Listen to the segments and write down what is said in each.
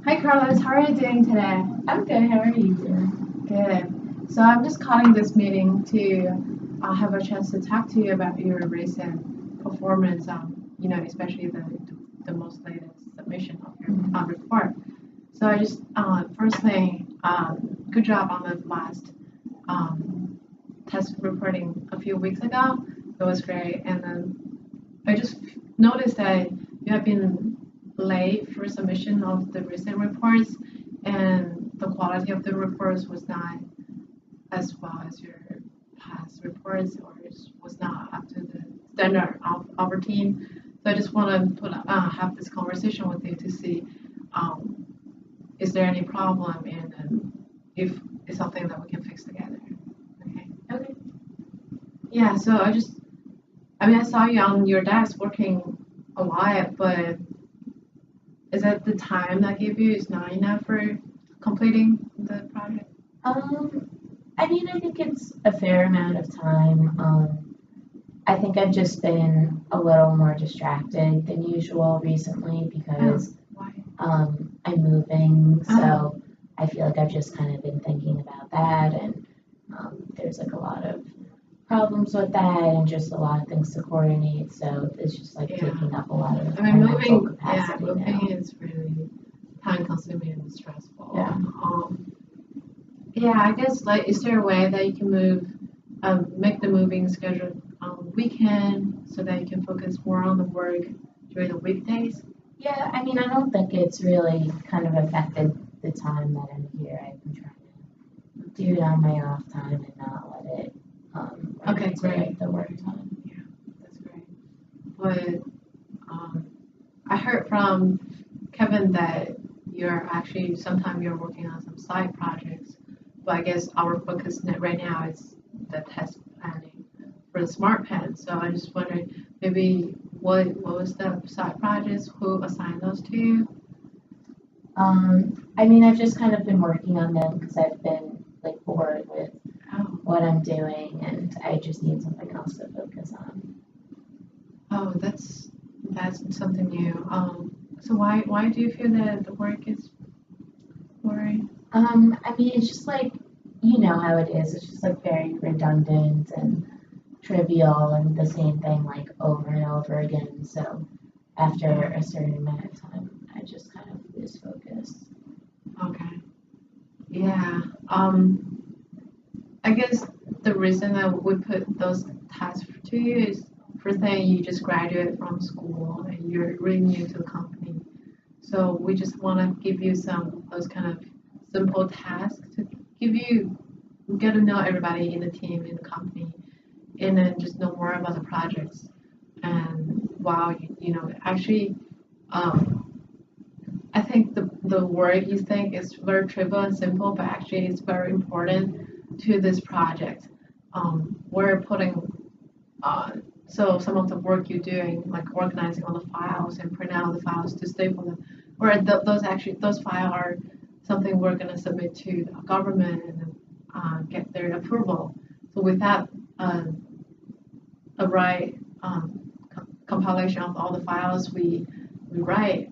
Hi Carlos, how are you doing today? I'm good. How are you doing? Good. So I'm just calling this meeting to have a chance to talk to you about your recent performance, especially the most latest submission of your report. So I just, first thing, good job on the last test reporting a few weeks ago. It was great. And then I just noticed that you have been late for submission of the recent reports, and the quality of the reports was not as well as your past reports, or was not up to the standard of our team. So I just want to have this conversation with you to see um, is there any problem, and if it's something that we can fix together. Okay. Okay. Yeah. So I saw you on your desk working a lot, but is that the time that gave you is not enough for completing the project? Um, I think it's a fair amount of time. I think I've just been a little more distracted than usual recently because Why? I'm moving, Oh. so I feel like I've just kind of been thinking about that, and there's like a lot of problems with that, and just a lot of things to coordinate. So it's just like Yeah. taking up a lot of I mean, my mental moving, yeah, capacity moving now. is really time consuming and stressful. Yeah. Yeah, I guess like, is there a way that you can make the moving schedule on the weekend so that you can focus more on the work during the weekdays? Yeah, I don't think it's really kind of affected the time that I'm here. I've been trying to do it on my off time and not let it run Okay, into great. the work time. Yeah, that's great. But um, I heard from Kevin that sometimes you're working on some side projects, but I guess our focus right now is the test planning for the smart pen. So I just wondered maybe what was the side projects, who assigned those to you? I've just kind of been working on them because I've been like bored with Oh, what I'm doing and I just need something else to focus on. oh, that's something new. So why do you feel that the work is boring? It's just like, you know how it is. It's just like very redundant and trivial and the same thing like over and over again. So after a certain amount of time, I just kind of lose focus. Okay. Yeah. I guess the reason that we put those tasks to you is first thing you just graduated from school and you're really new to the company. So we just want to give you some those kind of simple tasks to give you get to know everybody in the team in the company, and then just know more about the projects. And wow, actually, um, I think the work you think is very trivial and simple, but actually it's very important to this project. We're putting so some of the work you're doing, like organizing all the files and printing out the files to staple them, where those files are something we're going to submit to the government and get their approval. So without a right compilation of all the files we write,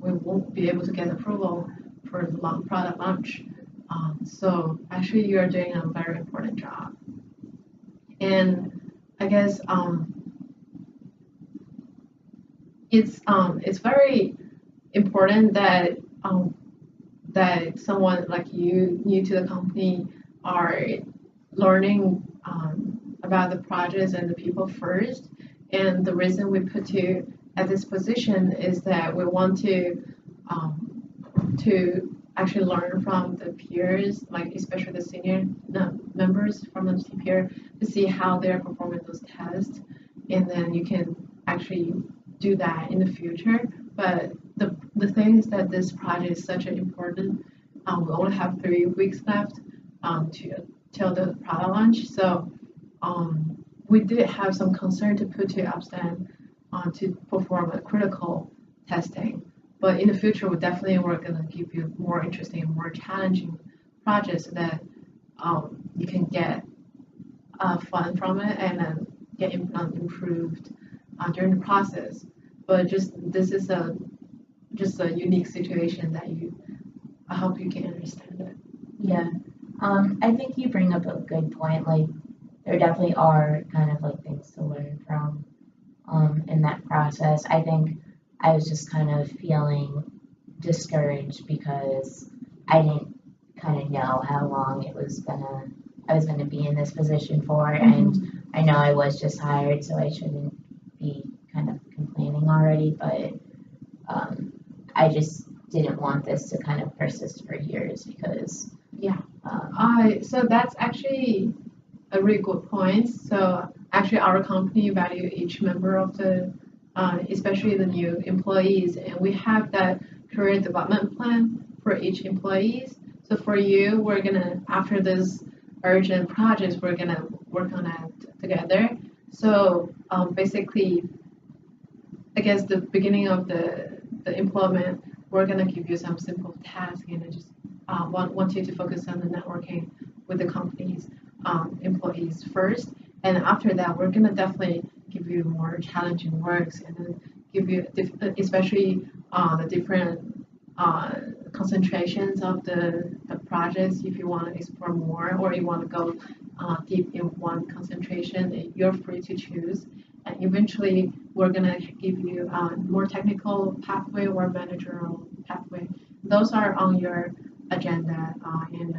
we won't be able to get approval for the product launch. So actually, you are doing a very important job, and I guess it's very important that someone like you new to the company are learning about the projects and the people first. And the reason we put you at this position is that we want to actually learn from the peers, like especially the senior members from the peer, to see how they're performing those tests, and then you can actually do that in the future. But the thing is that this project is such an important. We only have 3 weeks left to till the product launch, so we did have some concern to put to Upstand to perform a critical testing. But in the future, we definitely we're going to give you more interesting and more challenging projects so that you can get fun from it and then improved during the process. But just this is a just a unique situation that I hope you can understand it. Yeah. I think you bring up a good point. Like, there definitely are kind of like things to learn from in that process. I think I was just kind of feeling discouraged because I didn't kind of know how long I was gonna be in this position for, and I know I was just hired, so I shouldn't be kind of complaining already, but I just didn't want this to kind of persist for years because Yeah. um, So that's actually a really good point. So actually, our company value each member of especially the new employees, and we have that career development plan for each employees. So for you, we're gonna after this urgent projects, we're gonna work on it together. So basically, I guess the beginning of the employment, we're gonna give you some simple tasks and I just want you to focus on the networking with the company's employees first. And after that, we're gonna definitely give you more challenging works and then give you especially the different concentrations of the projects if you want to explore more or you want to go deep in one concentration, you're free to choose. And eventually, we're gonna give you more technical pathway or managerial pathway. Those are on your agenda, and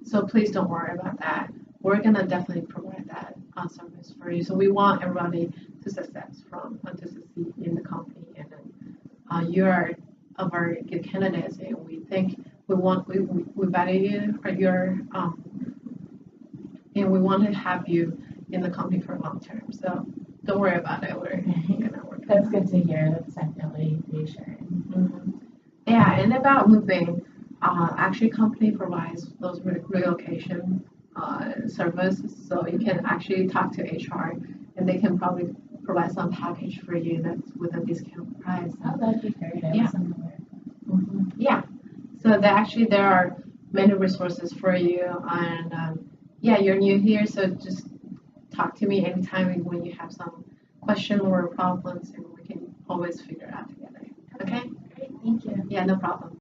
so please don't worry about that. We're gonna definitely provide that service for you. So we want everybody to to succeed in the company, and then you are a very good candidate, and we think we value your and we want to have you in the company for long term. So don't worry about it. We're gonna work. that's good to hear. That's definitely reassuring. Mm-hmm. Yeah, and about moving, actually company provides those relocation services, so you can actually talk to HR, and they can probably provide some package for you that's with a discount price. Oh, that'd be great. I Yeah. was unaware. Yeah, so there are many resources for you, and yeah, you're new here, so just talk to me anytime when you have some question or problems, and we can always figure it out together. Okay? Great, thank you. Yeah, no problem.